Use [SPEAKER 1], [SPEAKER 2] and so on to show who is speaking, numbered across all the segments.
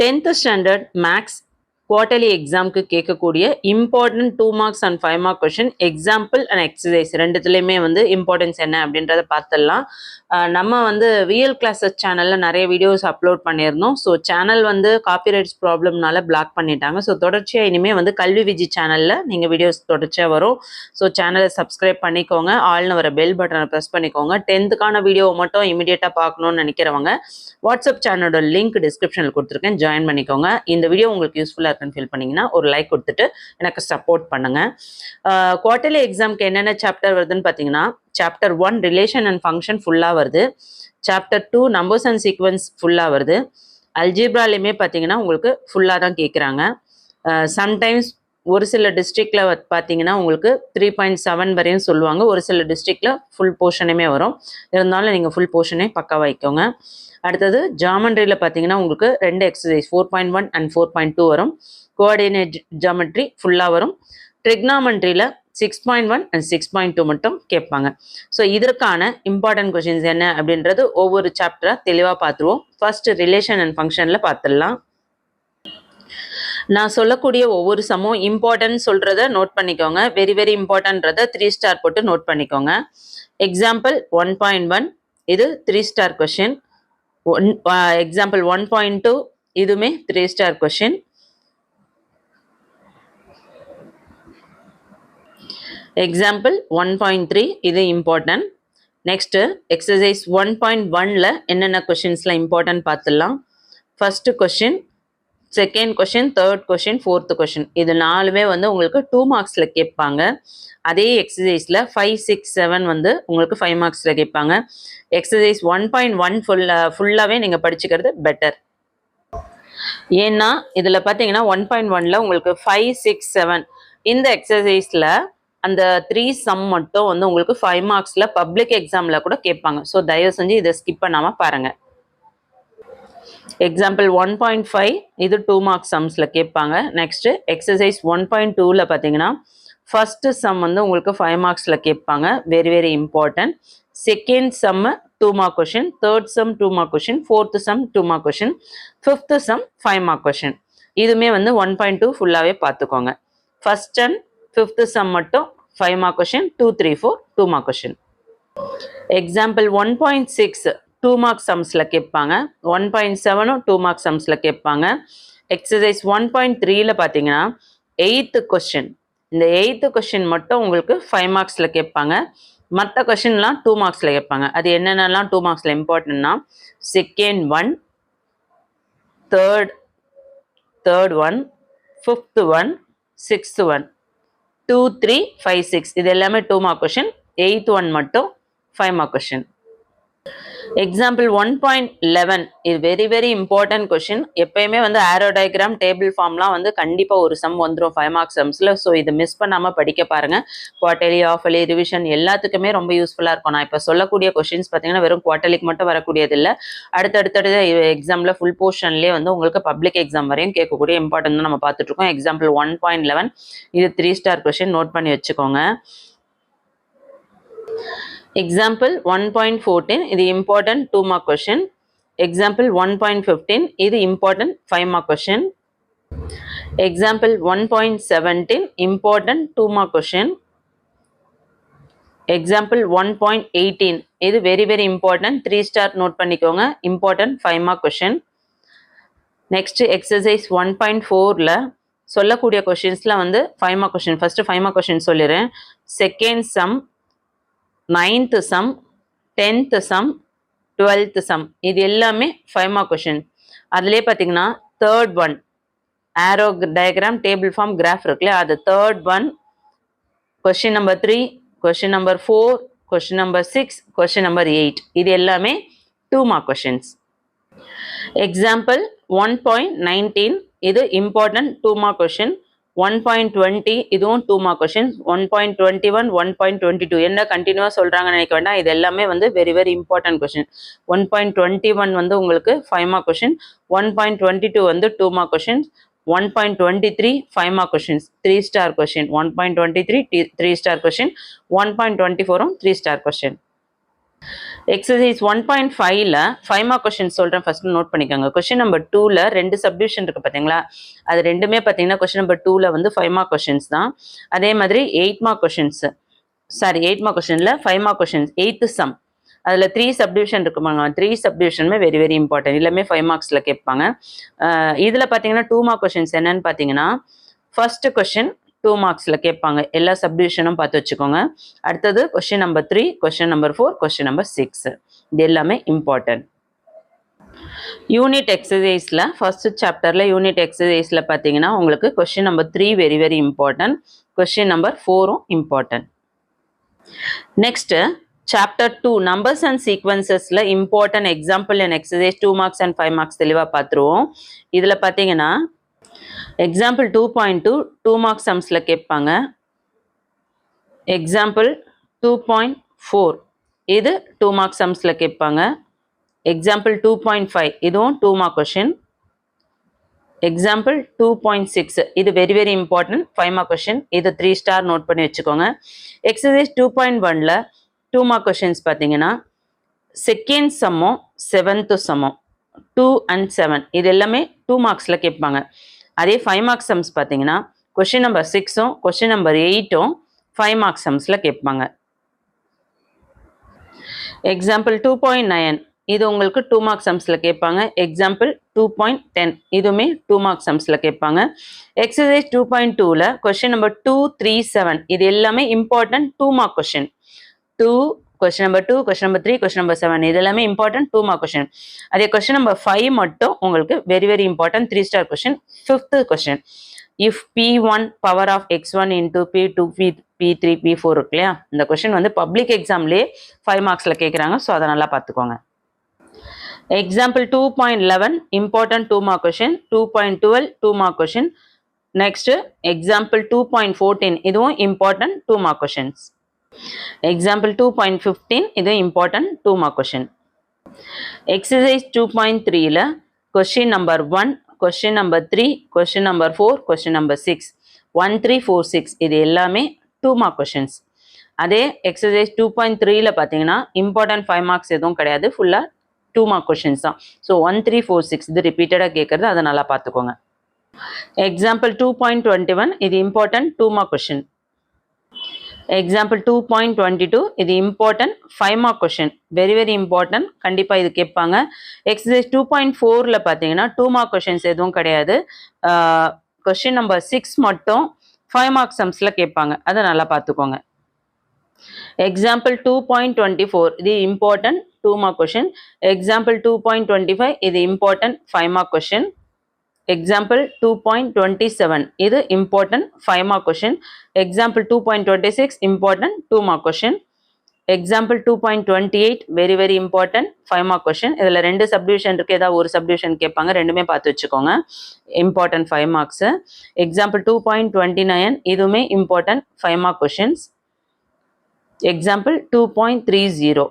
[SPEAKER 1] 10th standard max quarterly exam க்கு கேட்கக்கூடிய important 2 marks and 5 mark question example and exercise ரெண்டுத்துலயுமே வந்து importance என்ன அப்படின்றத பார்த்துடலாம். நம்ம வந்து விஎல் கிளாஸஸ் சேனல்ல நிறைய வீடியோஸ் அப்லோட் பண்ணியிருந்தோம். ஸோ சேனல் வந்து காப்பிரைட்ஸ் ப்ராப்ளம்னால பிளாக் பண்ணிட்டாங்க. ஸோ தொடர்ச்சியாக இனிமேல் வந்து கல்வி விஜி சேனலில் நீங்கள் வீடியோஸ் தொடர்ச்சியாக வரும். ஸோ சேனலை சப்ஸ்கிரைப் பண்ணிக்கோங்க, ஆல்னு வர பெல் பட்டனை ப்ரெஸ் பண்ணிக்கோங்க. 10th வீடியோவை மட்டும் இமீடியட்டாக பார்க்கணும்னு நினைக்கிறவங்க வாட்ஸ்அப் சேனலோட லிங்க் டிஸ்கிரிப்ஷனில் கொடுத்துருக்கேன், ஜாயின் பண்ணிக்கோங்க. இந்த வீடியோ உங்களுக்கு யூஸ்ஃபுல்லாக இருக்குன்னு ஃபீல் பண்ணிங்கன்னா ஒரு லைக் கொடுத்துட்டு எனக்கு சப்போர்ட் பண்ணுங்கள். குவார்டர்லி எக்ஸாம்க்கு என்னென்ன சாப்டர் வருதுன்னு பார்த்தீங்கன்னா, சாப்டர் 1 ரிலேஷன் அண்ட் ஃபங்க்ஷன் ஃபுல்லாக வருது. சாப்டர் 2 நம்பர்ஸ் அண்ட் சீக்வன்ஸ் ஃபுல்லாக வருது. அல்ஜிப்ராலையுமே பார்த்தீங்கன்னா உங்களுக்கு ஃபுல்லாக தான் கேட்குறாங்க. சம்டைம்ஸ் ஒரு சில டிஸ்ட்ரிக்டில் பார்த்தீங்கன்னா உங்களுக்கு 3.7 வரையும் சொல்லுவாங்க. ஒரு சில டிஸ்ட்ரிக்டில் ஃபுல் போர்ஷனுமே வரும். இருந்தாலும் நீங்கள் ஃபுல் போர்ஷனே பக்கா வைக்கோங்க. அடுத்தது ஜாமெண்ட்ரியில் பார்த்தீங்கன்னா உங்களுக்கு 2 எக்ஸசைஸ் 4.1 அண்ட் 4.2 வரும். கோஆர்டினேட் ஜாமெட்ரி ஃபுல்லாக வரும். ட்ரிக்னாமெண்ட்ரியில் 6.1 அண்ட் 6.2 மட்டும் கேட்பாங்க. ஸோ இதற்கான இம்பார்ட்டன்ட் கொஷின்ஸ் என்ன அப்படின்றது ஒவ்வொரு சாப்டராக தெளிவாக பார்த்துருவோம். ஃபர்ஸ்ட் ரிலேஷன் அண்ட் ஃபங்க்ஷனில் பார்த்துடலாம். நான் சொல்லக்கூடிய ஒவ்வொரு சம்மும் இம்பார்ட்டன்ட் சொல்கிறத நோட் பண்ணிக்கோங்க. வெரி வெரி இம்பார்ட்டன்றதை 3 ஸ்டார் போட்டு நோட் பண்ணிக்கோங்க. எக்ஸாம்பிள் 1.1 இது 3 ஸ்டார் கொஷின். எக்ஸாம்பிள் 1.2 இதுவுமே 3 ஸ்டார் கொஷின். எக்ஸாம்பிள் 1.3 இது இம்பார்ட்டன்ட். நெக்ஸ்ட் எக்ஸசைஸ் 1.1ல என்னென்ன கொஷின்ஸ்லாம் இம்பார்ட்டன்ட் பார்த்துடலாம். First question, second question, third question, fourth question, இது 4மே வந்து உங்களுக்கு 2 மார்க்ஸில் கேட்பாங்க. அதே எக்ஸசைஸில் 5, 6, 7 வந்து உங்களுக்கு 5 மார்க்ஸில் கேட்பாங்க. எக்ஸசைஸ் 1.1 ஃபுல்லாகவே நீங்கள் படிச்சுக்கிறது பெட்டர். ஏன்னா இதில் பார்த்தீங்கன்னா 1.1ல உங்களுக்கு 5, 6, 7 இந்த எக்ஸசைஸில் அந்த 3 சம் மட்டும் வந்து உங்களுக்கு 5 மார்க்ஸில் பப்ளிக் எக்ஸாமில் கூட கேட்பாங்க. ஸோ தயவு செஞ்சு இதை ஸ்கிப் பண்ணாமல் பாருங்கள். எக்ஸாம்பிள் 1.5 இது 2 மார்க்ஸ் சம்ஸில் கேட்பாங்க. நெக்ஸ்ட்டு எக்ஸசைஸ் 1.2ல பார்த்தீங்கன்னா ஃபர்ஸ்ட் சம் வந்து உங்களுக்கு 5 மார்க்ஸில் கேட்பாங்க. Very very important. செகண்ட் சம்மு 2 mark question, third sum 2 mark question, fourth some 2 mark question, fifth some 5 mark question. இதுவுமே வந்து 1.2 ஃபுல்லாகவே பார்த்துக்கோங்க. ஃபர்ஸ்ட் அண்ட் ஃபிஃப்த் சம் மட்டும் 5 mark question, 2, 3, 4 2 mark question. Example 1.6 2 mark சம்ஸில் கேட்பாங்க. 1.7 2 மார்க் சம்ஸில் கேட்பாங்க. எக்ஸசைஸ் 1.3ல பார்த்தீங்கன்னா 8th கொஷின், இந்த 8th கொஷின் மட்டும் உங்களுக்கு 5 மார்க்ஸில் கேட்பாங்க. மற்ற கொஷின்லாம் 2 மார்க்ஸில் கேட்பாங்க. அது என்னென்னலாம் 2 மார்க்ஸில் இம்பார்ட்டன்ட்னா, second one, third one, fifth one, sixth one, 2, 3, 5, 6 இது எல்லாமே 2 மார்க் கொஷின். 8th ஒன் மட்டும் 5 மார்க் கொஷின். எக்ஸாம்பிள் 1.11 இது வெரி வெரி இம்பார்ட்டன்ட் கொஷின். எப்பயுமே வந்து ஆரோ டயக்ராம், டேபிள் ஃபார்ம்லாம் வந்து கண்டிப்பாக ஒரு சம் வந்துடும் 5 மார்க் சம்ஸில். ஸோ இதை மிஸ் பண்ணாமல் படிக்க பாருங்கள். குவார்டர்லி, ஆஃபர்லி, ரிவிஷன் எல்லாத்துக்குமே ரொம்ப யூஸ்ஃபுல்லாக இருக்கும். நான் இப்போ சொல்லக்கூடிய கொஷின்ஸ் பார்த்தீங்கன்னா வெறும் குவார்டர்லிக்கு மட்டும் வரக்கூடியது இல்லை. அடுத்தடுத்த எக்ஸாமில் ஃபுல் போர்ஷன்லேயே வந்து உங்களுக்கு பப்ளிக் எக்ஸாம் வரையும் கேட்கக்கூடிய இம்பார்ட்டன்ட் நம்ம பார்த்துட்ருக்கோம். எக்ஸாம்பிள் 1.11 இது 3 ஸ்டார் கொஷின், நோட் பண்ணி வச்சுக்கோங்க. எக்ஸாம்பிள் 1.14 இது இம்பார்ட்டன்ட் 2 மார்க் கொஷின். எக்ஸாம்பிள் 1.15 இது important 5 mark question. Example 1.17 important 2 mark question. Example 1.18 இது very very important 3 star note பண்ணிக்கோங்க, important 5 mark question. Next exercise 1.4ல சொல்லக்கூடிய கொஷின்ஸ்லாம் வந்து 5 mark question. First 5 mark question சொல்லிடுறேன். Second sum, 9th sum, 10th sum, 12th sum இது எல்லாமே 5 mark question. அதுலேயே பார்த்தீங்கன்னா third one arrow diagram, table form, graph இருக்குல்ல, அது third one, question number 3, question number 4, question number 6, question number 8 இது எல்லாமே 2 mark questions. Example 1.19 இது இம்பார்ட்டன்ட் 2 மார்க் கொஷின். 1.20 இதுவும் 2 மார்க் கொஷின். 1.21, 1.22 என்ன கண்டினியூவாக சொல்கிறாங்கன்னு நினைக்க வேண்டாம். இது எல்லாமே வந்து வெரி வெரி இம்பார்ட்டன்ட் கொஷின். 1.21 வந்து உங்களுக்கு 5 மார்க் கொஷின். 1.22 வந்து 2 mark question. 1.23 5 mark questions, 3 star question. 1.23 3 star question. 1.24 3 star question. Exercise 1.5ல 5 மார்க் கொஸ்டின் சொல்கிறேன், ஃபர்ஸ்ட் நோட் பண்ணிக்கோங்க. கொஸ்டின் நம்பர் 2ல 2 சப்டிவிஷன் இருக்குது பார்த்தீங்களா, அது ரெண்டுமே பார்த்தீங்கன்னா கொஸ்டின் நம்பர் 2ல வந்து 5 மார்க் கொஸ்டின்ஸ் தான். அதே மாதிரி 8 மார்க் கொஸ்டின்ஸ், 8 மார்க் கொஸ்டினில் 5 மார்க் கொஸ்டின்ஸ், 8th சம், அதில் 3 சப்டிவிஷன் இருக்குமாங்க. 3 சப்டிவிஷனுமே வெரி வெரி இம்பார்ட்டன்ட், எல்லாமே 5 மார்க்ஸில் கேட்பாங்க. இதில் பார்த்தீங்கன்னா 2 மார்க் கொஸ்டின்ஸ் என்னன்னு பார்த்தீங்கன்னா, ஃபர்ஸ்ட் கொஸ்டின் 2 மார்க்ஸில் கேட்பாங்க, எல்லா சப்டிவிஷனும் பார்த்து வச்சுக்கோங்க. அடுத்தது question number 3, question number 4, question number 6, இது எல்லாமே இம்பார்ட்டன்ட். யூனிட் எக்ஸசைஸில் ஃபர்ஸ்ட் சாப்டரில் யூனிட் எக்ஸசைஸில் பார்த்தீங்கன்னா உங்களுக்கு question number 3 very very important, question number 4ம் important. Next chapter 2 numbers and சீக்வன்சஸில் important example and exercise 2 marks and 5 marks தெளிவாக பார்த்துருவோம். இதில் பார்த்தீங்கன்னா எக்ஸாம்பிள் 2.2 2 மார்க் சம்ஸில் கேட்பாங்க. எக்ஸாம்பிள் 2.4 இது 2 மார்க் சம்ஸில் கேட்பாங்க. எக்ஸாம்பிள் 2.5 இதுவும் 2 மார்க் கொஷின். எக்ஸாம்பிள் 2.6 இது very very important 5 mark question, இது 3 ஸ்டார் நோட் பண்ணி வச்சுக்கோங்க. எக்ஸசைஸ் 2.1ல 2 மார்க் கொஷின்ஸ் பார்த்தீங்கன்னா செகண்ட் சம்மோ 7th சம்மோ 2 and 7 இது எல்லாமே 2 மார்க்ஸில் கேட்பாங்க. அதே 5 மார்க் சம்ஸ் பார்த்தீங்கன்னா கொஸ்டின் நம்பர் 6ம் கொஸ்டின் நம்பர் 8ம் 5 மார்க் சம்ஸில் கேட்பாங்க. எக்ஸாம்பிள் 2.9 இது உங்களுக்கு 2 மார்க் சம்ஸில் கேட்பாங்க. எக்ஸாம்பிள் 2.10 இதுவுமே 2 மார்க் சம்ஸில் கேட்பாங்க. எக்ஸசைஸ் 2.2ல கொஸ்டின் நம்பர் 2, 3, 7 இது எல்லாமே important 2 mark question. Question number 2, question number 3, question number 7 இது எல்லாமே இம்பார்ட்டன்ட் 2 மார்க் கொஸ்டின். அதே கொஸ்டின் நம்பர் 5 மட்டும் உங்களுக்கு very very important 3 star question. 5th question, if P1 power of x1 into P2 P3 P4 இருக்கு இல்லையா, இந்த கொஸ்டின் வந்து public எக்ஸாம்லேயே 5 மார்க்ஸில் கேட்குறாங்க. ஸோ அதை நல்லா பார்த்துக்கோங்க. Example 2.11 important 2 mark question. 2.12 2 mark question. Next example 2.14 இதுவும் இம்பார்ட்டன்ட் 2 மார்க் கொஸ்டின்ஸ். எக்ஸாம்பிள் 2.15 இது இம்பார்ட்டன்ட் 2 மார்க் கொஸ்டின். எக்ஸசைஸ் 2.3ல question number 1, question number 3, question number 4, question number 6 1, 3, 4, 6 இது எல்லாமே 2 மார்க் கொஸ்டின்ஸ். அதே எக்ஸசைஸ் 2.3ல பார்த்தீங்கன்னா இம்பார்ட்டன்ட் 5 மார்க்ஸ் எதுவும் கிடையாது, ஃபுல்லாக 2 மார்க் கொஸ்டின்ஸ் தான். ஸோ 1, 3, 4, 6 இது ரிப்பீட்டடாக கேட்குறது, அதை நல்லா பார்த்துக்கோங்க. எக்ஸாம்பிள் 2.21 இது இம்பார்ட்டன்ட் 2 மார்க் கொஸ்டின். எக்ஸாம்பிள் 2.22 இது important 5 mark question, very very important, கண்டிப்பாக இது கேட்பாங்க. எக்ஸசைஸ் 2.4ல பார்த்தீங்கன்னா 2 மார்க் கொஸ்டின்ஸ் எதுவும் கிடையாது, கொஸ்டின் நம்பர் 6 மட்டும் 5 மார்க் சம்ஸில் கேட்பாங்க, அதை நல்லா பார்த்துக்கோங்க. எக்ஸாம்பிள் 2.24 இது இம்பார்ட்டன்ட் 2 மார்க் கொஸ்டின். எக்ஸாம்பிள் 2.25 இது இம்பார்ட்டன்ட் 5 மார்க் கொஸ்டின். எக்ஸாம்பிள் 2.27 இது important 5 mark question. Example 2.26 important 2 mark question. Example 2.28 very very important 5 mark question. இதில் 2 சப்டிவிஷன் இருக்குது, ஏதாவது ஒரு சப்டிவிஷன் கேட்பாங்க, ரெண்டுமே பார்த்து வச்சுக்கோங்க, இம்பார்ட்டன்ட் 5 மார்க்ஸு. எக்ஸாம்பிள் 2.29 இதுவுமே இம்பார்ட்டன்ட் 5 மார்க் கொஸ்டின்ஸ். எக்ஸாம்பிள் 2.30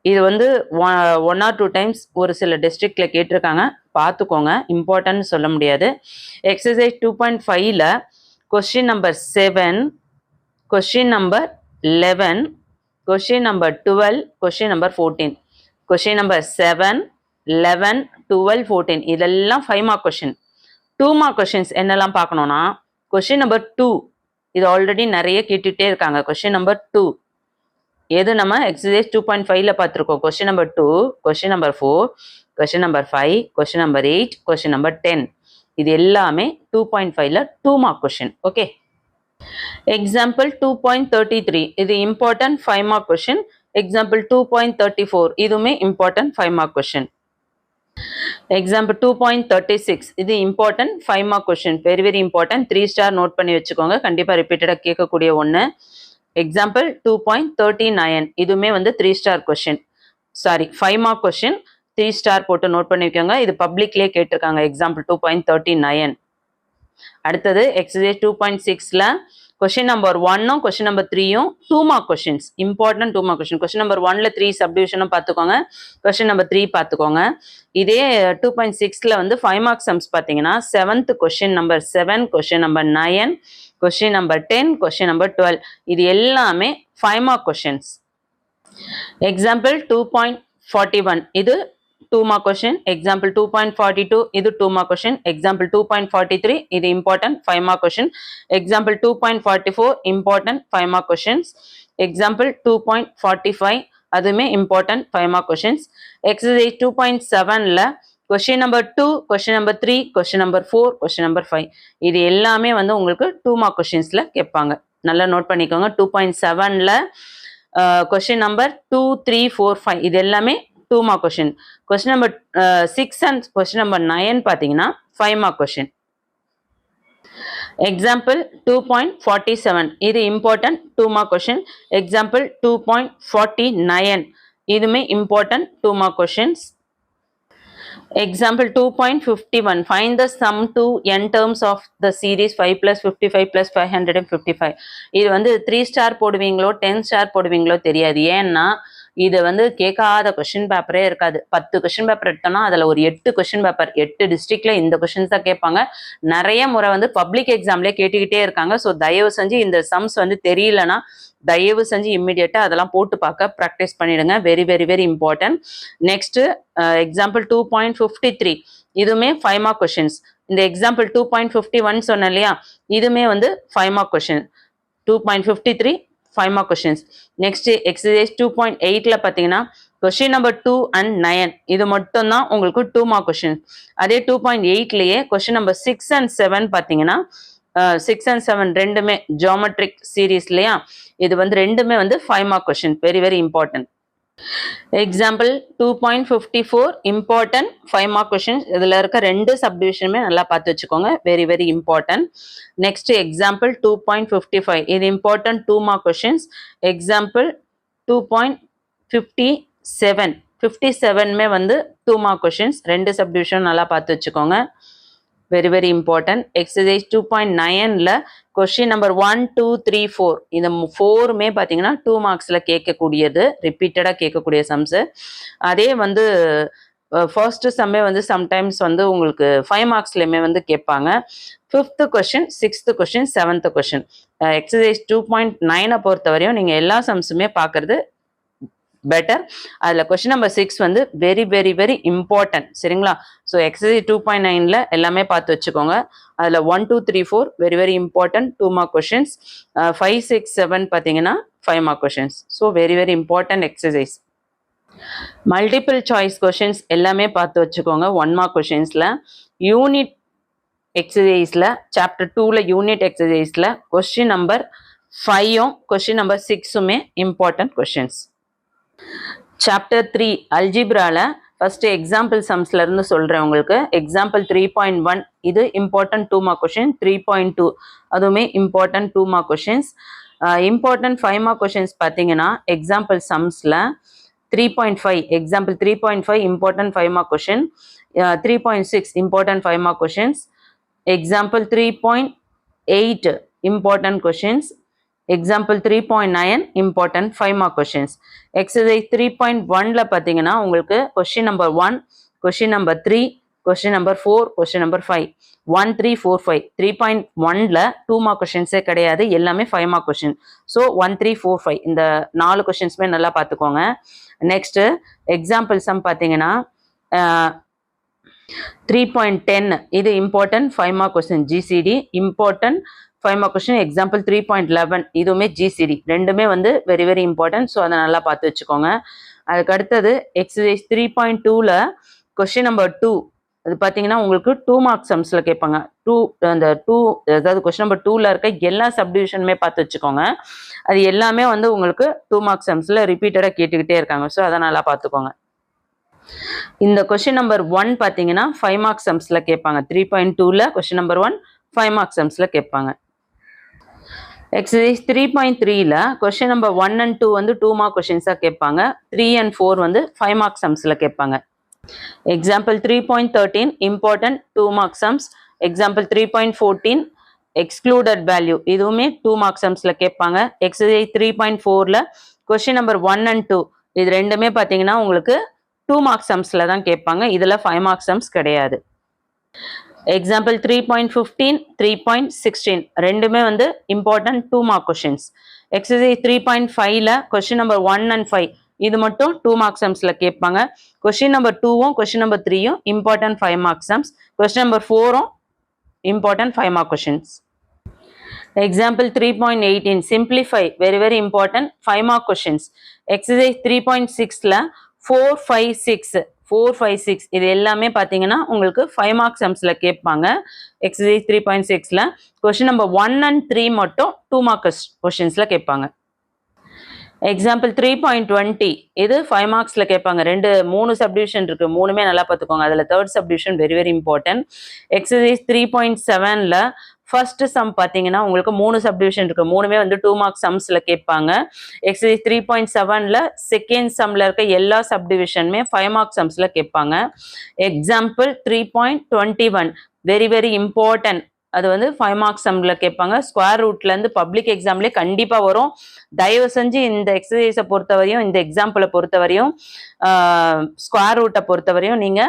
[SPEAKER 1] இது வந்து 1 or 2 டைம்ஸ் ஒரு சில டிஸ்ட்ரிக்டில் கேட்டிருக்காங்க, பார்த்துக்கோங்க, இம்பார்ட்டன்ட் சொல்ல முடியாது. எக்ஸசைஸ் 2.5ல question number 7, question number 11, question number 12, question number 14, question number 7, 11, 12, 14 இதெல்லாம் 5 மார்க் கொஸ்டின். 2 மார்க் கொஸ்டின்ஸ் என்னெல்லாம் பார்க்கணும்னா கொஸ்டின் நம்பர் 2 இது ஆல்ரெடி நிறைய கேட்டுகிட்டே இருக்காங்க. கொஸ்டின் நம்பர் 2 எது நம்ம எக்ஸசைஸ் 2.5ல பார்த்துருக்கோம். Question number 2, question number 4, question number 5, question number 8, question number 10 இது எல்லாமே 2.5ல 2 மார்க் கொஸ்டின். ஓகே. எக்ஸாம்பிள் 2.33 இது இம்பார்ட்டன்ட் 5 மார்க் கொஸ்டின். எக்ஸாம்பிள் 2.34 இதுவுமே இம்பார்ட்டன்ட் 5 மார்க் கொஸ்டின். எக்ஸாம்பிள் 2.36 இது important 5 mark question, very very important, 3 star note பண்ணி வச்சுக்கோங்க, கண்டிப்பாக ரிப்பீட்டடாக கேட்கக்கூடிய ஒன்று. எக்ஸாம்பிள் 2.39 இதுவுமே வந்து 3 star question, 5 mark question, 3 star போட்டு நோட் பண்ணி வைக்கோங்க, இது பப்ளிக்லேயே கேட்டிருக்காங்க. எக்ஸாம்பிள் 2.39. அடுத்தது எக்ஸசைஸ் 2.6ல கொஸ்டின் நம்பர் 1ம் கொஸ்டின் நம்பர் 3ம் 2 mark questions, important 2 mark question. Question number 1ல 3 சப்டிவிஷனும் பார்த்துக்கோங்க, கொஸ்டின் நம்பர் 3 பார்த்துக்கோங்க. இதே 2.6ல வந்து 5 மார்க் சம்ஸ் பார்த்தீங்கன்னா 7th question number 7, question number 9, question number 10, question number 12 இது எல்லாமே 5 மார்க் கொஸ்டின்ஸ். Example 2.41 இது 2 mark question. Example 2.42 இது 2 mark question. Example 2.43 இது important 5 mark question. Example 2.44 important 5 mark questions. Example 2.45 அதுமே important 5 mark questions. Exercise 2.7ல question number 2, question number 3, question number 4, question number 5 இது எல்லாமே வந்து உங்களுக்கு 2 mark questionsல கேட்பாங்க. நல்லா நோட் பண்ணிக்கோங்க. 2.7ல question number 2, 3, 4, 5 இது எல்லாமே 2 mark question. Question number 6 and question number 9 பார்த்தீங்கன்னா 5 mark question. Example 2.47 இது important 2 mark question. Example 2.49 இதுமே important 2 mark questions. Example 2.51 find the sum to n terms of the series 5 plus 55 plus 555 இது வந்து 3 star போடுவீங்களோ 10 star போடுவீங்களோ தெரியாது. ஏன்னா இது வந்து கேட்காத கொஸ்டின் பேப்பரே இருக்காது. 10 கொஸ்டின் பேப்பர் எடுத்தோம்னா அதில் ஒரு 8 கொஸ்டின் பேப்பர் 8 டிஸ்ட்ரிக்ட்ல இந்த கொஸ்டின்ஸ் தான் கேட்பாங்க. நிறைய முறை வந்து பப்ளிக் எக்ஸாம்லேயே கேட்டுக்கிட்டே இருக்காங்க. ஸோ தயவு செஞ்சு இந்த சம்ஸ் வந்து தெரியலனா தயவு செஞ்சு இம்மிடியேட்டா அதெல்லாம் போட்டு பார்க்க ப்ராக்டிஸ் பண்ணிடுங்க. Very very very important. Next example 2.53 இதுவுமே 5 மார்க் கொஸ்டின்ஸ். இந்த எக்ஸாம்பிள் 2.51 சொன்னேன் இல்லையா, இதுவுமே வந்து 5 mark question. 2.53 5 mark questions. Next exercise 2.8ல பார்த்தீங்கன்னா கொஸ்டின் நம்பர் 2 and 9 இது மட்டும் தான் உங்களுக்கு 2 மார்க் கொஸ்டின். அதே 2.8லயே கொஸ்டின் நம்பர் 6 and 7 பார்த்தீங்கன்னா 6 and 7 ரெண்டுமே ஜியோமெட்ரிக் சீரீஸ் இல்லையா, இது வந்து ரெண்டுமே வந்து 5 mark question. Very very important. Example 2.54 important 5 mark question. இதுல இருக்க ரெண்டு சப்டிவிஷனுமே நல்லா பார்த்து வச்சுக்கோங்க. Very very important. Next example 2.55 இது இம்பார்ட்டன்ட் 2 மார்க் கொஸ்டின்ஸ். எக்ஸாம்பிள் 2.57 57மே வந்து 2 மார்க் கொஸ்டின்ஸ். ரெண்டு சப்டிவிஷன் நல்லா பார்த்து வச்சுக்கோங்க. Very very important. எக்ஸசைஸ் 2.9ல கொஸ்டின் நம்பர் 1, 2, 3, 4 இந்த 4மே பார்த்தீங்கன்னா 2 மார்க்ஸில் கேட்கக்கூடியது, ரிப்பீட்டடாக கேட்கக்கூடிய சம்ஸு. அதே வந்து ஃபர்ஸ்ட் சம்மே வந்து சம்டைம்ஸ் வந்து உங்களுக்கு 5 மார்க்ஸ்லையுமே வந்து கேட்பாங்க. 5th question, 6th question, 7th question. Exercise 2.9 பொறுத்தவரையும் நீங்கள் எல்லா சம்ஸுமே பார்க்கறது பெட்டர். அதில் கொஸ்டின் நம்பர் 6 வந்து வெரி வெரி வெரி இம்பார்ட்டன்ட். சரிங்களா? ஸோ எக்ஸசைஸ் 2.9ல எல்லாமே பார்த்து வச்சுக்கோங்க. அதில் 1, 2, 3, 4 very very important 2 mark questions. 5, 6, 7 பார்த்தீங்கன்னா 5 mark questions. So very very important exercise. Multiple choice questions எல்லாமே பார்த்து வச்சுக்கோங்க. 1 மார்க் கொஸ்டின்ஸில் யூனிட் எக்ஸசைஸில் சாப்டர் 2ல யூனிட் எக்ஸசைஸில் கொஸ்டின் நம்பர் 5ம் கொஸ்டின் நம்பர் 6மே இம்பார்ட்டன்ட் கொஸ்டின்ஸ். சாப்டர் 3 அல்ஜிப்ரால ஃபர்ஸ்ட் எக்ஸாம்பிள் சம்ஸ்ல இருந்து சொல்றேன் உங்களுக்கு. எக்ஸாம்பிள் 3.1 இது இம்பார்ட்டன்ட் 2 மார்க் கொஸ்டின். 3.2 அதுவுமே important 2 mark questions. Important 5 mark questions பார்த்தீங்கன்னா எக்ஸாம்பிள் சம்ஸ்ல 3.5 example 3.5 important 5 mark question. 3.6 important 5 mark questions. Example 3.8 important questions. Example 3.9 important 5 mark questions. Exercise 3.1ல பார்த்தீங்கன்னா உங்களுக்கு question number 1, question number 3, question number 4, question number 5 1, 3, 4, 5. 3.1ல 2 mark கொஸ்டின்ஸே கிடையாது, எல்லாமே 5 mark question. So 1, 3, 4, 5 இந்த 4 கொஸ்டின்ஸுமே நல்லா பார்த்துக்கோங்க. நெக்ஸ்ட் எக்ஸாம்பிள் சம் பார்த்தீங்கன்னா 3.10 இது important 5 mark question. GCD important 5 mark question. Example 3.11 இதுவுமே ஜிசிடி. ரெண்டுமே வந்து வெரி வெரி இம்பார்ட்டன்ட். ஸோ அதை நல்லா பார்த்து வச்சுக்கோங்க. அதுக்கு அடுத்தது எக்ஸசைஸ் 3.2ல கொஸ்டின் நம்பர் 2 அது பார்த்தீங்கன்னா உங்களுக்கு 2 மார்க் சம்ஸில் கேட்பாங்க. அதாவது கொஸ்டின் நம்பர் 2ல இருக்க எல்லா சப்டிவிஷனுமே பார்த்து வச்சுக்கோங்க. அது எல்லாமே வந்து உங்களுக்கு 2 மார்க் சம்ஸில் ரிப்பீட்டடாக கேட்டுக்கிட்டே இருக்காங்க. ஸோ அதை நல்லா பார்த்துக்கோங்க. இந்த கொஸ்டின் நம்பர் 1 பார்த்தீங்கன்னா 5 மார்க் சம்ஸில் கேட்பாங்க. 3.2ல கொஸ்டின் நம்பர் 1 5 மார்க் சம்ஸில் கேட்பாங்க. எக்ஸசைஸ் 3.3ல கொஸ்டின் நம்பர் 1 and 2 வந்து 2 மார்க் கொஸ்டின்ஸாக கேட்பாங்க. 3 and 4 வந்து 5 மார்க் சம்ஸில் கேட்பாங்க. Example 3.13 important 2 mark sums. Example 3.14 excluded value இதுவுமே 2 மார்க் சம்ஸில் கேட்பாங்க. எக்ஸசைஸ் 3.4ல கொஸ்டின் நம்பர் 1 and 2 இது ரெண்டுமே பார்த்தீங்கன்னா உங்களுக்கு 2 மார்க் சம்ஸில் தான் கேட்பாங்க. இதில் 5 மார்க் சம்ஸ் கிடையாது. எக்ஸாம்பிள் 3.15 3.16 ரெண்டுமே வந்து இம்பார்ட்டன்ட் 2 மார்க் கொஸ்டின்ஸ். எக்ஸசைஸ் 3.5ல கொஸ்டின் நம்பர் 1 and 5 இது மட்டும் 2 மார்க் சம்ஸ்ல கேட்பாங்க. கொஸ்டின் நம்பர் 2ம் கொஸ்டின் நம்பர் 3ம் important 5 mark sums. Question number 4ம் important 5 mark questions. Example 3.18 simplify very important 5 mark questions. Exercise 3.6ல 4, 5, 6 4, 5, 6 இது எல்லாமே பார்த்தீங்கன்னா உங்களுக்கு 5 mark sumsல கேட்பாங்க. Exercise 3.6ல question number 1 and 3 மட்டும் 2 mark questionsல கேட்பாங்க. Example 3.20 இது 5 marksல கேட்பாங்க. 3 subdivision இருக்கு. மூணுமே நல்லா பார்த்துக்கோங்க. அதில் third subdivision very important. Exercise 3.7ல ஃபர்ஸ்ட் சம் பார்த்தீங்கன்னா உங்களுக்கு 3 சப்டிவிஷன் இருக்கு. மூணுமே வந்து 2 மார்க் சம்ஸ்ல கேட்பாங்க. எக்ஸசைஸ் 3.7ல செகண்ட் சம்ல இருக்க எல்லா சப்டிவிஷனுமே 5 மார்க் சம்ஸ்ல கேட்பாங்க. Example 3.21 very important. அது வந்து 5 மார்க் சம்ல கேட்பாங்க. ஸ்கொயர் ரூட்ல இருந்து பப்ளிக் எக்ஸாம்லேயே கண்டிப்பா வரும். தயவு செஞ்சு இந்த எக்ஸசைஸை பொறுத்தவரையும் இந்த எக்ஸாம்பிளை பொறுத்தவரையும் ஸ்கொயர் ரூட்டை பொறுத்தவரையும் நீங்க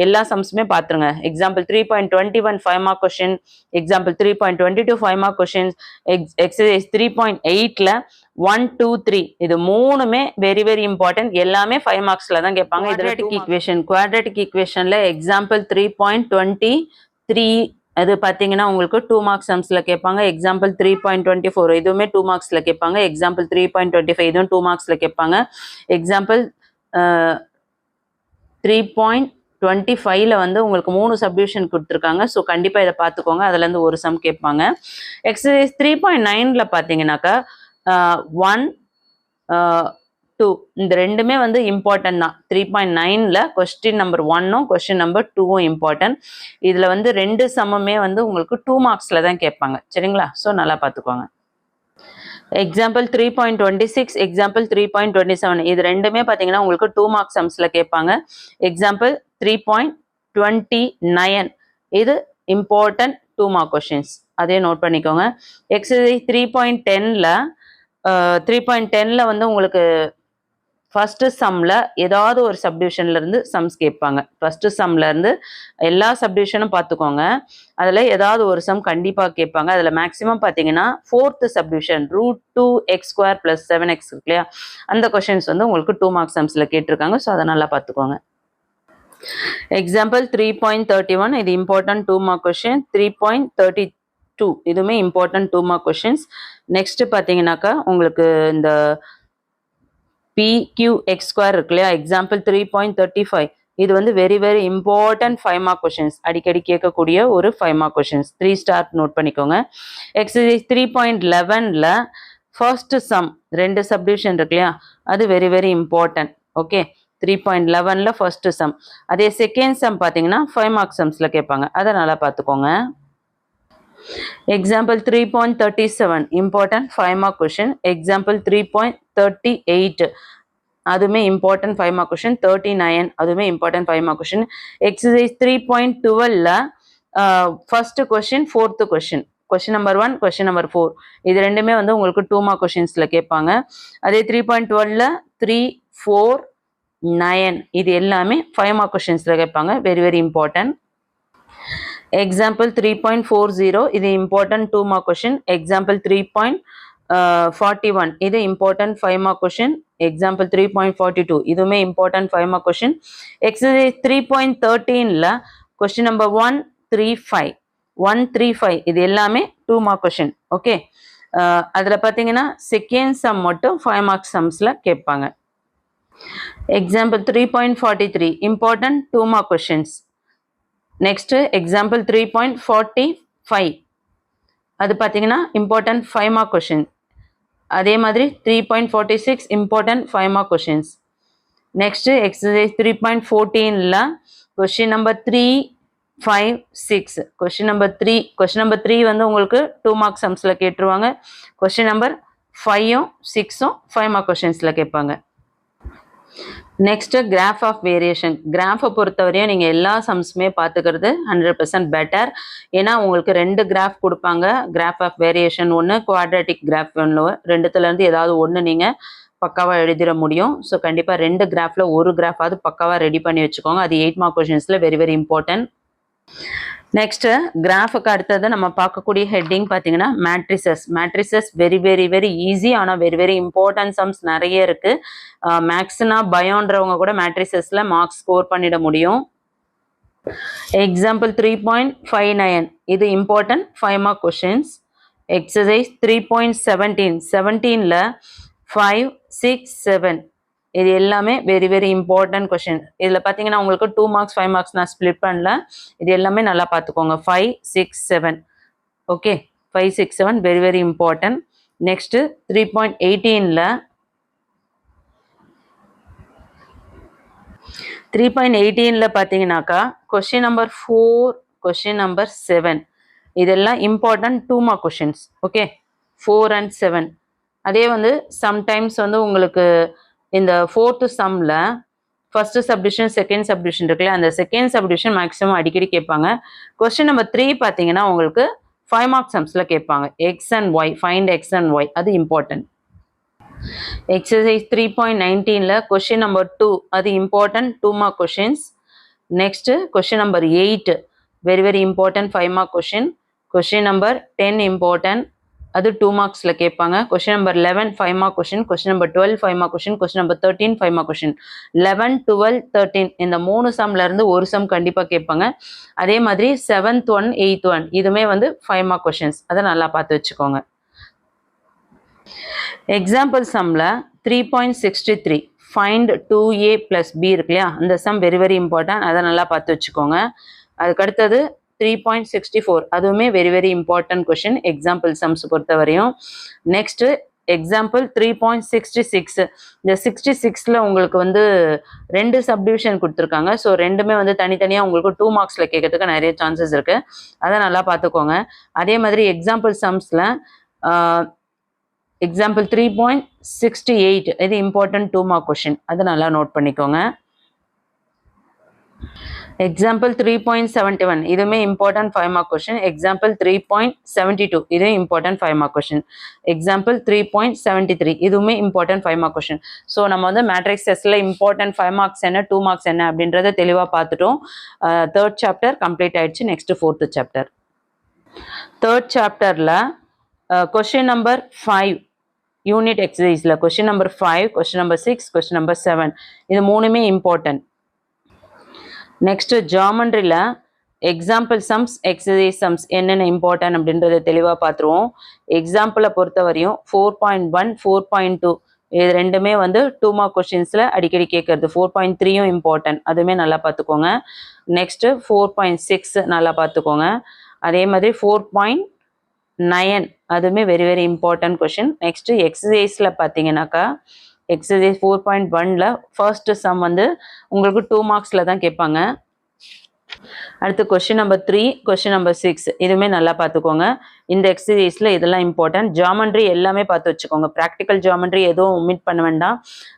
[SPEAKER 1] எல்லா சம்ஸுமே பார்த்துருங்க. Example 3.21 5 mark question, example 3.22 5 mark questions, exercise 3.8ல 1, 2, 3 இது மூணுமே வெரி இம்பார்ட்டன்ட். எல்லாமே 5 மார்க்ஸ்ல தான் கேட்பாங்க. குவாட்ரேட்டிக் ஈக்குவேஷன்ல எக்ஸாம்பிள் 3.23 அது பார்த்தீங்கன்னா உங்களுக்கு 2 மார்க் சம்ஸ்ல கேட்பாங்க. எக்ஸாம்பிள் 3.24 இதுவுமே 2 மார்க்ஸ்ல கேட்பாங்க. எக்ஸாம்பிள் 3.25 இதுவும் 2 மார்க்ஸ்ல கேட்பாங்க. எக்ஸாம்பிள் 3.25ல வந்து உங்களுக்கு 3 சப்டிவிஷன் கொடுத்துருக்காங்க. ஸோ கண்டிப்பாக இதை பார்த்துக்கோங்க. அதுலேருந்து ஒரு சம் கேட்பாங்க. எக்ஸசைஸ் 3.9ல பார்த்தீங்கன்னாக்கா 1, 2 இந்த ரெண்டுமே வந்து இம்பார்ட்டன்ட் தான். 3.9ல கொஸ்டின் நம்பர் 1ம் கொஸ்டின் நம்பர் 2ம் இம்பார்ட்டன்ட். இதில் வந்து 2 சம்முமே வந்து உங்களுக்கு 2 மார்க்ஸில் தான் கேட்பாங்க. சரிங்களா? ஸோ நல்லா பார்த்துக்கோங்க. எக்ஸாம்பிள் 3.26 எக்ஸாம்பிள் 3.27 இது ரெண்டுமே பார்த்தீங்கன்னா உங்களுக்கு 2 மார்க் சம்ஸ்ல கேட்பாங்க. எக்ஸாம்பிள் 3.29 இது இம்பார்ட்டன்ட் 2 மார்க் கொஸ்டின்ஸ். அதே நோட் பண்ணிக்கோங்க. எக்ஸசைஸ் 3.10ல வந்து உங்களுக்கு ஃபர்ஸ்ட் சம்ல ஏதாவது ஒரு சப்டிவிஷன்ல இருந்து சம்ஸ் கேட்பாங்க. ஃபர்ஸ்ட் சம்ல இருந்து எல்லா சப்டிவிஷனும் பார்த்துக்கோங்க. அதில் ஏதாவது ஒரு சம் கண்டிப்பாக கேட்பாங்க. அதில் மேக்ஸிமம் பார்த்தீங்கன்னா 4th சப்டிவிஷன் √2x² + 7x இருக்கு இல்லையா, அந்த கொஸ்டின்ஸ் வந்து உங்களுக்கு 2 மார்க் சம்ஸ்ல கேட்டிருக்காங்க. ஸோ அதை நல்லா பார்த்துக்கோங்க. எக்ஸாம்பிள் 3.31 இது இம்பார்ட்டன்ட் 2 மார்க் கொஸ்டின். 3.32 இதுவுமே இம்பார்ட்டன்ட் 2 மார்க் கொஸ்டின்ஸ். நெக்ஸ்ட் பார்த்தீங்கன்னாக்கா உங்களுக்கு இந்த PQX² இருக்கு இல்லையா, எக்ஸாம்பிள் 3.35 இது வந்து வெரி இம்பார்ட்டன்ட் 5 மார்க் கொஸ்டின்ஸ். அடிக்கடி கேட்கக்கூடிய ஒரு 5 மார்க் கொஸ்டின்ஸ். 3 ஸ்டார் நோட் பண்ணிக்கோங்க. எக்ஸசைஸ் 3.11ல ஃபர்ஸ்ட் சம் 2 சப்டிவிஷன் இருக்கு இல்லையா, அது வெரி இம்பார்ட்டன்ட். ஓகே, 3.11ல ஃபர்ஸ்ட் சம். அதே செகண்ட் சம் பார்த்தீங்கன்னா 5 மார்க் சம்ஸ்ல கேட்பாங்க. அதை நல்லா பார்த்துக்கோங்க. Example 3.37 important 5 mark question. Example 3.38 அதுவுமே இம்பார்ட்டன்ட் 5 மார்க் கொஸ்டின். 39 அதுவுமே இம்பார்ட்டன்ட் 5 மார்க் கொஸ்டின். எக்ஸசைஸ் 3.12ல first question, 4th question, question number 1 question number 4 இது ரெண்டுமே வந்து உங்களுக்கு 2 மார்க் கொஸ்டின்ஸ்ல கேட்பாங்க. அதே 3.12ல 3, 4, 9 இது எல்லாமே 5 மார்க் கொஸ்டின்ஸ்ல கேட்பாங்க. Very important. எக்ஸாம்பிள் 3.40 இது இம்பார்ட்டன்ட் 2 மார்க் கொஸ்டின். எக்ஸாம்பிள் 3.41 இது இம்பார்ட்டன்ட் 5 மார்க் கொஸ்டின். எக்ஸாம்பிள் 3.42 இதுவுமே இம்பார்ட்டன்ட் 5 மார்க் கொஸ்டின். எக்ஸசைஸ் 3.13ல கொஸ்டின் நம்பர் 135 இது எல்லாமே 2 மார்க் கொஸ்டின். ஓகே, அதில் பார்த்தீங்கன்னா செகண்ட் சம் மட்டும் 5 மார்க் சம்ஸ்ல கேட்பாங்க. Example 3.43 important 2 mark questions. Next example 3.45 அது பார்த்தீங்கன்னா இம்பார்ட்டன்ட் 5 மார்க் கொஸ்டின். அதே மாதிரி 3.46 important 5 mark questions. Next exercise 3.14ல கொஸ்டின் நம்பர் 3, 5, 6 கொஸ்டின் நம்பர் 3 வந்து உங்களுக்கு 2 மார்க் சம்ஸ்ல கேட்டுருவாங்க. கொஸ்டின் நம்பர் 5ம் 6ம் 5 மார்க் கொஸ்டின்ஸ்ல கேட்பாங்க. Next graph of variation. கிராஃபை பொறுத்தவரையும் நீங்கள் எல்லா சம்ஸுமே பார்த்துக்கிறது 100% பெட்டர். ஏன்னா உங்களுக்கு 2 கிராஃப் கொடுப்பாங்க. கிராஃப் ஆஃப் வேரியேஷன் ஒன்று, குவாட்ரேட்டிக் கிராஃப் ஒன்று. ரெண்டுத்துலேருந்து ஏதாவது ஒன்று நீங்கள் பக்காவாக எழுதிட முடியும். ஸோ கண்டிப்பாக 2 கிராஃபில் ஒரு கிராஃபாவது பக்காவாக ரெடி பண்ணி வச்சுக்கோங்க. அது 8 மார்க் கொஸ்டின்ஸில் வெரி இம்பார்ட்டன்ட். நெக்ஸ்ட் கிராஃபுக்கு அடுத்தது நம்ம பார்க்கக்கூடிய ஹெட்டிங் பார்த்தீங்கன்னா matrices very very very easy ஆனால் வெரி வெரி இம்பார்ட்டன்ட் சம்ஸ் நிறைய இருக்கு. மேக்ஸ்னா பயோன்றவங்க கூட மேட்ரிசஸ்ல மார்க்ஸ் ஸ்கோர் பண்ணிட முடியும். எக்ஸாம்பிள் 3.59 இது இம்பார்ட்டன்ட் 5 மார்க் கொஸ்டின்ஸ். எக்ஸசைஸ் 3.17 17ல 5 6 7 இது எல்லாமே வெரி வெரி இம்பார்ட்டன்ட் கொஸ்டின். இதில் பார்த்தீங்கன்னா உங்களுக்கு 2 மார்க்ஸ் 5 மார்க்ஸ் நான் ஸ்ப்ளிட் பண்ணல. இது எல்லாமே நல்லா பார்த்துக்கோங்க. 5 6 7 okay 5 6 7 very very important. Next 3.18ல 3.18ல பார்த்தீங்கன்னாக்கா கொஸ்டின் நம்பர் 4 கொஸ்டின் நம்பர் 7 இதெல்லாம் important 2 mark questions. Okay 4 and 7 அதே வந்து சம்டைம்ஸ் வந்து உங்களுக்கு இந்த 4th சம்மில் ஃபர்ஸ்ட் சப்டிவிஷன் செகண்ட் சப்டிவிஷன் இருக்குல்ல, அந்த செகண்ட் சப்டிவிஷன் மேக்ஸிமம் அடிக்கடி கேட்பாங்க. கொஸ்டின் நம்பர் 3 பார்த்தீங்கன்னா உங்களுக்கு 5 மார்க் சம்ஸில் கேட்பாங்க. X and y find x and y அது இம்பார்ட்டன்ட். எக்ஸசைஸ் 3.19ல கொஸ்டின் நம்பர் 2 அது important 2 mark questions. Next question number 8 very very important 5 mark question. Question number 10 important அது 2 மார்க்ஸில் கேட்பாங்க. Question number 11 5 mark question. Question number 12 5 mark question. Question number 13 5 mark question. 11 12 13 இந்த 3 சம்ல இருந்து ஒரு some கண்டிப்பாக கேட்பாங்க. அதே மாதிரி 7th 1 8th 1 இதுவுமே வந்து 5 மார்க் கொஸ்டின்ஸ். அதை நல்லா பார்த்து வச்சுக்கோங்க. எக்ஸாம்பிள் சம்மில் 3.63 ஃபைண்ட் 2a + b இருக்கு இல்லையா, அந்த சம் வெரி வெரி இம்பார்ட்டன்ட். அதை நல்லா பார்த்து வச்சுக்கோங்க. அதுக்கடுத்தது 3.64 அதுவுமே very very important question example sums பொறுத்த வரையும். நெக்ஸ்ட் எக்ஸாம்பிள் 3.66 இந்த 66ல உங்களுக்கு வந்து 2 சப்டிவிஷன் கொடுத்துருக்காங்க. ஸோ ரெண்டுமே வந்து தனித்தனியாக உங்களுக்கு 2 மார்க்ஸில் கேட்கறதுக்கு நிறைய சான்சஸ் இருக்கு. அதை நல்லா பார்த்துக்கோங்க. அதே மாதிரி எக்ஸாம்பிள் சம்ஸில் எக்ஸாம்பிள் 3.68 இது இம்பார்ட்டன்ட் 2 மார்க் கொஸ்டின். அதை நல்லா நோட் பண்ணிக்கோங்க. எக்ஸாம்பிள் 3.71 இதுவுமே இம்பார்ட்டன்ட் 5 மார்க் கொஸ்டின். எக்ஸாம்பிள் 3.72 இதுவும் இம்பார்ட்டன்ட் 5 மார்க் கொஸ்டின். எக்ஸாம்பிள் 3.73 இதுவுமே இம்பார்ட்டன்ட் 5 மார்க் கொஸ்டின். ஸோ நம்ம வந்து மேட்ரிக்ஸஸ்ல இம்பார்ட்டன்ட் 5 மார்க்ஸ் என்ன 2 மார்க்ஸ் என்ன அப்படின்றத தெளிவாக பார்த்துட்டோம். 3rd சாப்டர் கம்ப்ளீட் ஆயிடுச்சு. Next 4th chapter. 3rd சாப்டர்ல கொஸ்டின் நம்பர் 5 யூனிட் எக்ஸசைஸ்ல question number 5 question number 6 question number 7 இது மூணுமே இம்பார்ட்டன்ட். நெக்ஸ்ட் ஜாமெண்ட்ரியில் எக்ஸாம்பிள் சம்ஸ் எக்ஸசைஸ் சம்ஸ் என்னென்ன இம்பார்ட்டன்ட் அப்படின்றத தெளிவாக பார்த்துருவோம். எக்ஸாம்பிளை பொறுத்த வரையும் 4.1 4.2 இது ரெண்டுமே வந்து 2 மார்க் கொஸ்டின்ஸில் அடிக்கடி கேட்கறது. 4.3யும் இம்பார்ட்டன்ட் அதுவுமே நல்லா பார்த்துக்கோங்க. நெக்ஸ்ட் 4.6 நல்லா பார்த்துக்கோங்க. அதே மாதிரி 4.9 அதுவுமே very very important question. Next எக்ஸசைஸில் பார்த்தீங்கன்னாக்கா எக்ஸசைஸ் 4.1ல ஃபர்ஸ்ட் சம் வந்து உங்களுக்கு 2 மார்க்ஸில் தான் கேட்பாங்க. அடுத்து கொஸ்டின் நம்பர் 3 கொஸ்டின் நம்பர் 6 இதுவுமே நல்லா பார்த்துக்கோங்க. இந்த எக்ஸசைஸில் இதெல்லாம் இம்பார்ட்டன்ட். ஜாமெண்ட்ரி எல்லாமே பார்த்து வச்சுக்கோங்க. ப்ராக்டிக்கல் ஜாமெண்ட்ரி எதுவும் ஒமிட் பண்ண வேண்டாம்.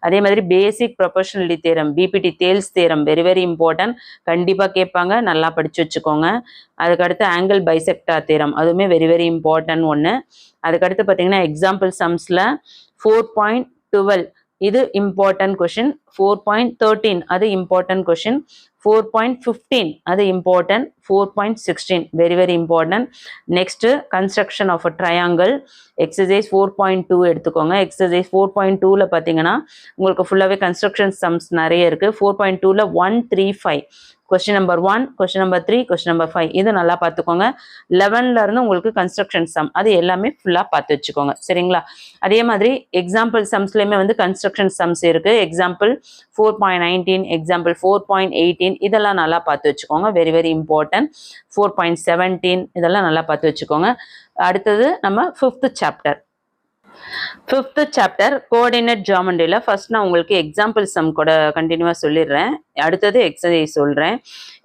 [SPEAKER 1] அதே மாதிரி basic proportionality theorem BPT Thales theorem very very important கண்டிப்பாக கேட்பாங்க. நல்லா படித்து வச்சுக்கோங்க. அதுக்கடுத்து ஆங்கிள் பைசெக்டார் தியரம் அதுவுமே வெரி வெரி இம்பார்ட்டன்ட் ஒன்று. அதுக்கடுத்து பார்த்தீங்கன்னா எக்ஸாம்பிள் சம்ஸில் 4.12 இது இம்பார்ட்டன்ட் கொஸ்டின். 4.13 அது இம்பார்ட்டன்ட் கொஸ்டின். 4.15 அது important. 4.16 very very important. Next construction of a triangle exercise 4.2 எடுத்துக்கோங்க. எக்ஸசைஸ் 4.2ல பார்த்தீங்கன்னா உங்களுக்கு ஃபுல்லாகவே கன்ஸ்ட்ரக்ஷன் சம்ஸ் நிறைய இருக்கு. 4.2ல 1 3 5 question number 1 question number 3 question number 5 இது நல்லா பார்த்துக்கோங்க. 11ல இருந்து உங்களுக்கு கன்ஸ்ட்ரக்ஷன் சம் அது எல்லாமே ஃபுல்லாக பார்த்து வச்சுக்கோங்க. சரிங்களா? அதே மாதிரி எக்ஸாம்பிள் சம்ஸ்லையுமே வந்து கன்ஸ்ட்ரக்ஷன் சம்ஸ் இருக்கு. எக்ஸாம்பிள் 4.19 எக்ஸாம்பிள் 4.18 இதெல்லாம் நல்லா பார்த்து வச்சுக்கோங்க. Very very important. 4.17 இதெல்லாம் நல்லா பார்த்து வச்சுக்கோங்க. அடுத்தது நம்ம 5th chapter. 5th chapter coordinate ஜாமெண்ட்ரியில் ஃபர்ஸ்ட் நான் உங்களுக்கு எக்ஸாம்பிள் சம் கூட கண்டினியூவாக சொல்லிடுறேன். அடுத்தது எக்ஸசைஸ் சொல்கிறேன்.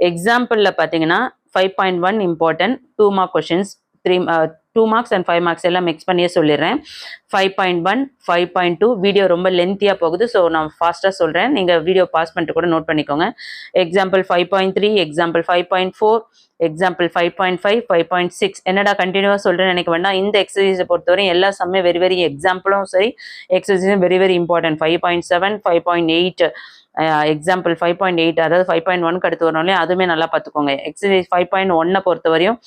[SPEAKER 1] எக்ஸாம்பிளில் பார்த்தீங்கன்னா 5.1 important 2 mark questions 2 marks and 5 marks எல்லாம் மிக்ஸ் பண்ணியே சொல்லிடுறேன். 5.1 5.2 வீடியோ ரொம்ப லென்த்தியாக போகுது. ஸோ நான் ஃபாஸ்ட்டாக சொல்கிறேன். நீங்கள் வீடியோ பாஸ் பண்ணிட்டு கூட நோட் பண்ணிக்கோங்க. எக்ஸாம்பிள் 5.3 எக்ஸாம்பிள் 5.4 எக்ஸாம்பிள் 5.5 5.6 என்னடா கண்டினியூவாக சொல்கிறேன்னு நினைக்க வேண்டாம். இந்த எக்ஸசைஸை பொறுத்தவரையும் எல்லா சம்மே வெரி வெரி எக்ஸாம்பிளும் சரி எக்ஸசைஸும் வெரி வெரி இம்பார்ட்டன்ட். 5.7 5.8 எக்ஸாம்பிள் 5.8 அதாவது 5.1க்கு அடுத்து வரும் இல்லையா, அதுவுமே நல்லா பார்த்துக்கோங்க. எக்ஸசைஸ் 5.1 பொறுத்த வரையும்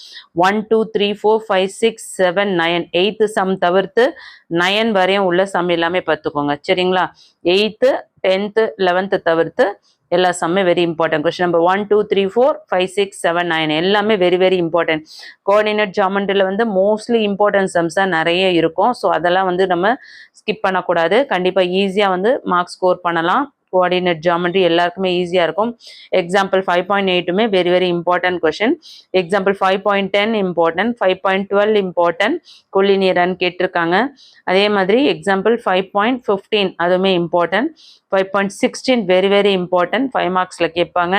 [SPEAKER 1] 1 2 3 4 5 6 7 9 8th சம் தவிர்த்து 9 வரையும் உள்ள சம் எல்லாமே பார்த்துக்கோங்க. சரிங்களா? 8th 10th 11th தவிர்த்து எல்லா சம்மே வெரி இம்பார்ட்டன்ட். கொஸ்டின் நம்பர் 1 2 3 4 5 6 7 9 எல்லாமே வெரி வெரி இம்பார்ட்டன்ட். கோஆர்டினேட் ஜாமெண்ட்ரியில் வந்து மோஸ்ட்லி இம்பார்ட்டன்ட் சம்ஸாக நிறைய இருக்கும். ஸோ அதெல்லாம் வந்து நம்ம ஸ்கிப் பண்ணக்கூடாது. கண்டிப்பாக ஈஸியாக வந்து மார்க் ஸ்கோர் பண்ணலாம். கோஆர்டினேட் ஜாமெண்ட்ரி எல்லாருக்குமே ஈஸியாக இருக்கும். எக்ஸாம்பிள் 5.8மே very very important question. Example 5.10 important, 5.12 important, கொலினியரான்னு கேட்டிருக்காங்க. அதே மாதிரி எக்ஸாம்பிள் 5.15 அதுவுமே இம்பார்ட்டன்ட். 5.16 வெரி வெரி இம்பார்ட்டன்ட், 5 மார்க்ஸில் கேட்பாங்க.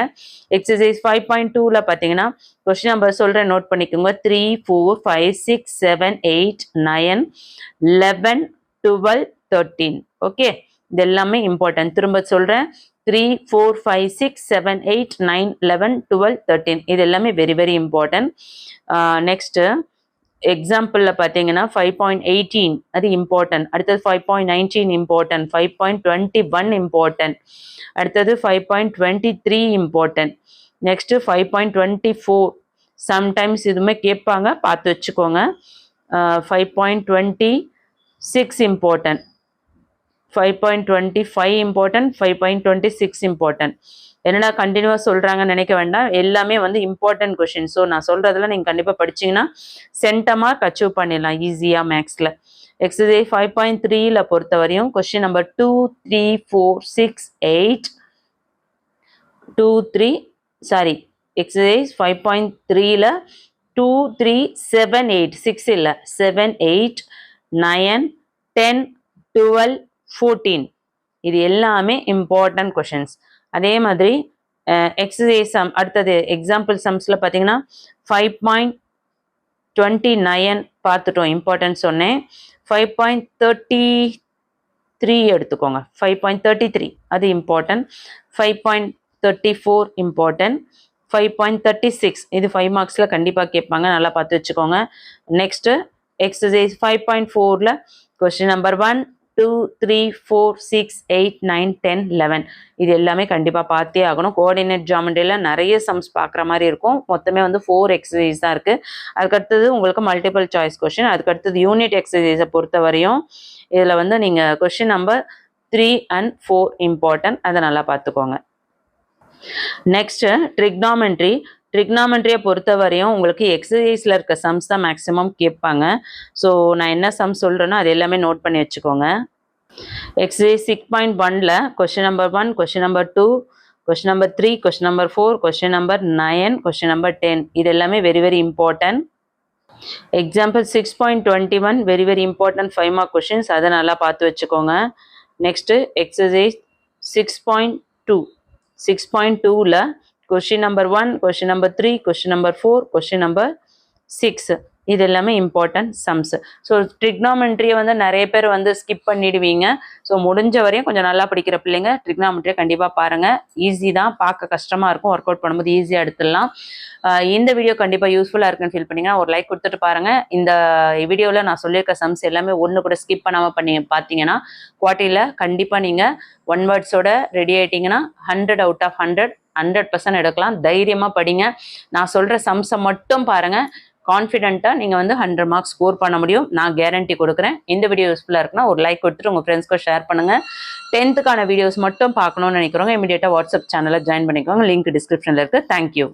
[SPEAKER 1] எக்ஸசைஸ் 5.2ல பார்த்தீங்கன்னா கொஸ்டின் நம்பர் சொல்கிறேன், நோட் பண்ணிக்கோங்க. 3 4 5 6 7 8 9 11 12 13. ஓகே, இது எல்லாமே இம்பார்ட்டன்ட். திரும்ப சொல்கிறேன், 3 4 5 6 7 8 9 11 12 13 இது எல்லாமே வெரி வெரி இம்பார்ட்டன்ட். நெக்ஸ்ட்டு எக்ஸாம்பிளில் பார்த்தீங்கன்னா 5.18 அது இம்பார்ட்டன்ட். அடுத்தது 5.19 இம்பார்ட்டன்ட், 5.21 இம்பார்ட்டன்ட், அடுத்தது 5.23 இம்பார்ட்டன்ட், நெக்ஸ்ட்டு 5.24 சம்டைம்ஸ் இதுவுமே கேட்பாங்க, பார்த்து வச்சுக்கோங்க. 5.26 இம்பார்ட்டன்ட், 5.25 இம்பார்ட்டன்ட், 5.26 இம்பார்ட்டன்ட். என்னடா கண்டினியூவாக சொல்கிறாங்கன்னு நினைக்க வேண்டாம், எல்லாமே வந்து இம்பார்ட்டன்ட் கொஷின். ஸோ நான் சொல்கிறதுல நீங்கள் கண்டிப்பாக படிச்சிங்கன்னா சென்டமாக அச்சீவ் பண்ணிடலாம் ஈஸியாக மேக்ஸில். எக்ஸசைஸ் 5.3ல பொறுத்த வரையும் கொஷின் நம்பர் 2 3 4 6 8 2 3 சாரி எக்ஸசைஸ் 5.3ல 2 3 7 8 6 இல்லை 7 8 9 10 12 14 இது எல்லாமே இம்பார்ட்டன்ட் கொஷின்ஸ். அதே மாதிரி எக்ஸசைஸ் சம் அடுத்தது எக்ஸாம்பிள் சம்ஸில் பார்த்தீங்கன்னா 5.29 பார்த்துட்டோம், இம்பார்ட்டன்ட் சொன்னேன். 5.33 எடுத்துக்கோங்க, 5.33 அது இம்பார்ட்டன்ட். 5.34 இம்பார்ட்டன்ட், 5.36 இது 5 மார்க்ஸில் கண்டிப்பாக கேட்பாங்க, நல்லா பார்த்து வச்சுக்கோங்க. நெக்ஸ்ட்டு எக்ஸசைஸ் 5.4ல கொஸ்டின் நம்பர் 1 2 3 4 6 8 9 10 11 இது எல்லாமே கண்டிப்பாக பார்த்தே ஆகணும். கோஆர்டினேட் ஜாமெண்ட்ரியில் நிறைய சம்ஸ் பார்க்குற மாதிரி இருக்கும். மொத்தமே வந்து 4 எக்ஸசைஸ் தான் இருக்குது. அதுக்கடுத்தது உங்களுக்கு மல்டிபிள் சாய்ஸ் கொஷின், அதுக்கடுத்தது யூனிட் எக்ஸசைஸை பொறுத்த வரையும் இதில் வந்து நீங்கள் கொஷின் நம்பர் 3 and 4 இம்பார்ட்டன்ட், அதை நல்லா பார்த்துக்கோங்க. நெக்ஸ்ட்டு ட்ரிக்னாமெண்ட்ரியை பொறுத்த வரையும் உங்களுக்கு எக்ஸசைஸில் இருக்க சம்ஸ் தான் மேக்ஸிமம் கேட்பாங்க. ஸோ நான் என்ன சம் சொல்கிறேனோ அது எல்லாமே நோட் பண்ணி வச்சுக்கோங்க. எக்ஸசைஸ் 6.1ல question number 1, question number 2, question number 3, question number 4, question number 9, question number 10 இது எல்லாமே very very important. Example 6.21 very very important 5 mark questions, அதை நல்லா பார்த்து வச்சுக்கோங்க. நெக்ஸ்ட்டு எக்ஸசைஸ் 6.2ல question number 1, question number 3, question number 4, question number 6 இது எல்லாமே important sums. So ட்ரிக்னாமெண்ட்ரியை வந்து நிறைய பேர் வந்து ஸ்கிப் பண்ணிடுவீங்க. ஸோ முடிஞ்ச வரையும் கொஞ்சம் நல்லா படிக்கிற பிள்ளைங்க ட்ரிக்னாமெண்ட்ரியை கண்டிப்பாக பாருங்கள். ஈஸி தான், பார்க்க கஷ்டமாக இருக்கும், ஒர்க் அவுட் பண்ணும்போது ஈஸியாக எடுத்துடலாம். இந்த வீடியோ கண்டிப்பாக யூஸ்ஃபுல்லாக இருக்குன்னு ஃபீல் பண்ணிங்கன்னா ஒரு லைக் கொடுத்துட்டு பாருங்கள். இந்த வீடியோவில் நான் சொல்லியிருக்க சம்ஸ் எல்லாமே ஒன்று கூட ஸ்கிப் பண்ணாமல் பார்த்தீங்கன்னா குவார்ட்டரியில் கண்டிப்பாக நீங்கள் 1 வேர்ட்ஸோட ரெடி ஆகிட்டிங்கன்னா 100 out of 100% எடுக்கலாம். தைரியமாக படிங்க. நான் சொல்கிற சம்ஸை மட்டும் பாருங்கள், கான்ஃபிடென்ட்டாக நீங்கள் வந்து 100 மார்க்ஸ் ஸ்கோர் பண்ண முடியும், நான் கேரண்டி கொடுக்குறேன். இந்த வீடியோ யூஸ்ஃபுல்லாக இருக்குன்னா ஒரு லைக் கொடுத்துட்டு உங்கள் ஃப்ரெண்ட்ஸ்க்கு ஷேர் பண்ணுங்கள். 10th வீடியோஸ் மட்டும் பார்க்கணும்னு நினைக்கிறவங்க இமீடியட்டாக வாட்ஸ்அப் சேனலில் ஜாயின் பண்ணிக்கோங்க, லிங்க் டிஸ்கிரிப்ஷனில் இருக்குது. தேங்க்யூ.